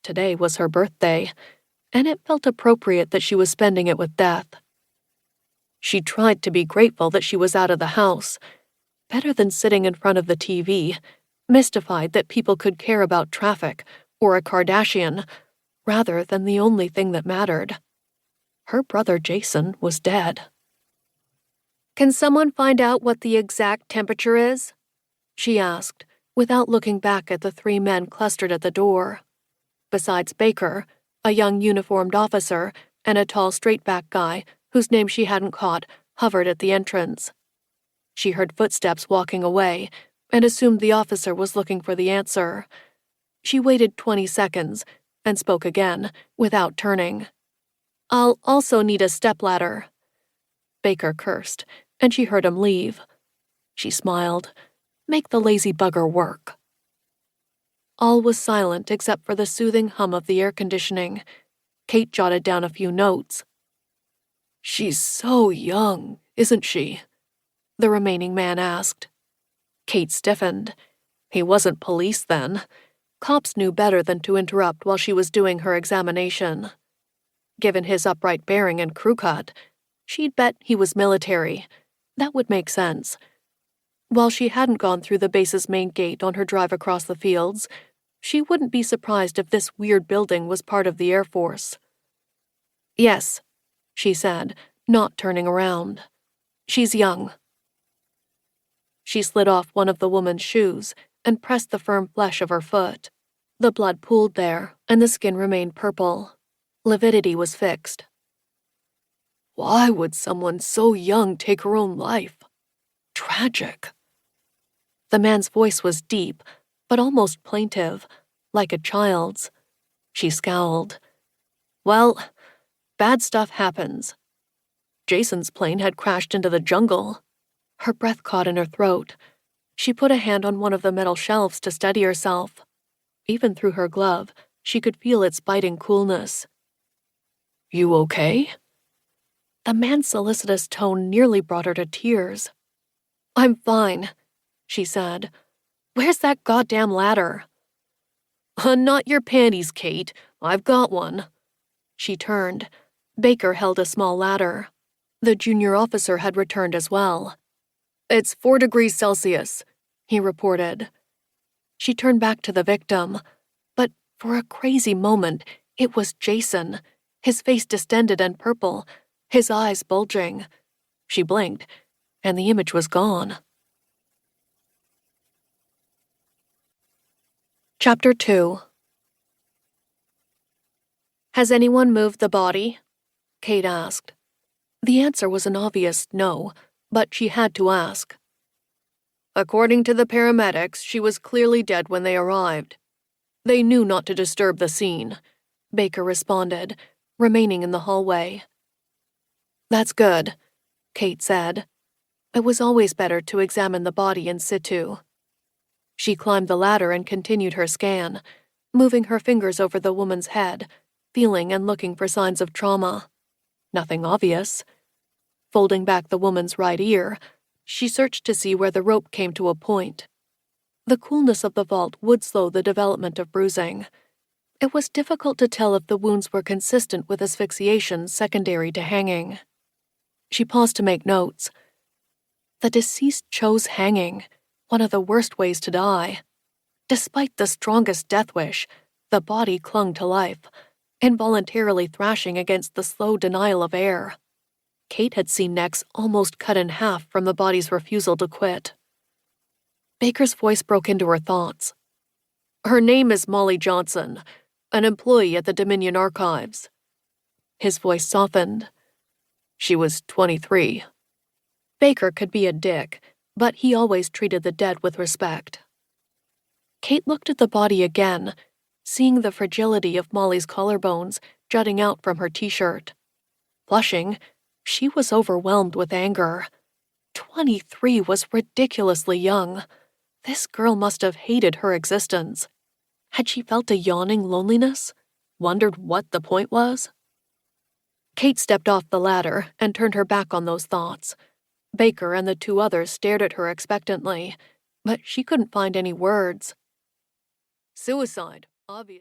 Today was her birthday, and it felt appropriate that she was spending it with death. She tried to be grateful that she was out of the house, better than sitting in front of the TV, mystified that people could care about traffic or a Kardashian, rather than the only thing that mattered. Her brother Jason was dead. "Can someone find out what the exact temperature is?" she asked, without looking back at the 3 men clustered at the door. Besides Baker, a young uniformed officer, and a tall straight-back guy whose name she hadn't caught hovered at the entrance. She heard footsteps walking away and assumed the officer was looking for the answer. She waited 20 seconds and spoke again, without turning. "I'll also need a stepladder." Baker cursed, and she heard him leave. She smiled. Make the lazy bugger work. All was silent except for the soothing hum of the air conditioning. Kate jotted down a few notes. "She's so young, isn't she?" the remaining man asked. Kate stiffened. He wasn't police then. Cops knew better than to interrupt while she was doing her examination. Given his upright bearing and crew cut, she'd bet he was military. That would make sense. While she hadn't gone through the base's main gate on her drive across the fields, she wouldn't be surprised if this weird building was part of the Air Force. "Yes," she said, not turning around. "She's young." She slid off one of the woman's shoes and pressed the firm flesh of her foot. The blood pooled there, and the skin remained purple. Lividity was fixed. "Why would someone so young take her own life? Tragic." The man's voice was deep, but almost plaintive, like a child's. She scowled. "Well, bad stuff happens. Jason's plane had crashed into the jungle." Her breath caught in her throat. She put a hand on one of the metal shelves to steady herself. Even through her glove, she could feel its biting coolness. "You okay?" The man's solicitous tone nearly brought her to tears. "I'm fine," she said. "Where's that goddamn ladder?" Not your panties, Kate. I've got one." She turned. Baker held a small ladder. The junior officer had returned as well. "It's 4 degrees Celsius, he reported. She turned back to the victim, but for a crazy moment, it was Jason, his face distended and purple, his eyes bulging. She blinked, and the image was gone. Chapter 2. "Has anyone moved the body?" Kate asked. The answer was an obvious no, but she had to ask. "According to the paramedics, she was clearly dead when they arrived. They knew not to disturb the scene," Baker responded, remaining in the hallway. "That's good," Kate said. It was always better to examine the body in situ. She climbed the ladder and continued her scan, moving her fingers over the woman's head, feeling and looking for signs of trauma. Nothing obvious. Folding back the woman's right ear, she searched to see where the rope came to a point. The coolness of the vault would slow the development of bruising. It was difficult to tell if the wounds were consistent with asphyxiation secondary to hanging. She paused to make notes. The deceased chose hanging, one of the worst ways to die. Despite the strongest death wish, the body clung to life, involuntarily thrashing against the slow denial of air. Kate had seen necks almost cut in half from the body's refusal to quit. Baker's voice broke into her thoughts. "Her name is Molly Johnson, an employee at the Dominion Archives." His voice softened. "She was 23. Baker could be a dick, but he always treated the dead with respect. Kate looked at the body again, seeing the fragility of Molly's collarbones jutting out from her t-shirt. Flushing, she was overwhelmed with anger. 23 was ridiculously young. This girl must have hated her existence. Had she felt a yawning loneliness? Wondered what the point was? Kate stepped off the ladder and turned her back on those thoughts. Baker and the 2 others stared at her expectantly, but she couldn't find any words. "Suicide, obviously."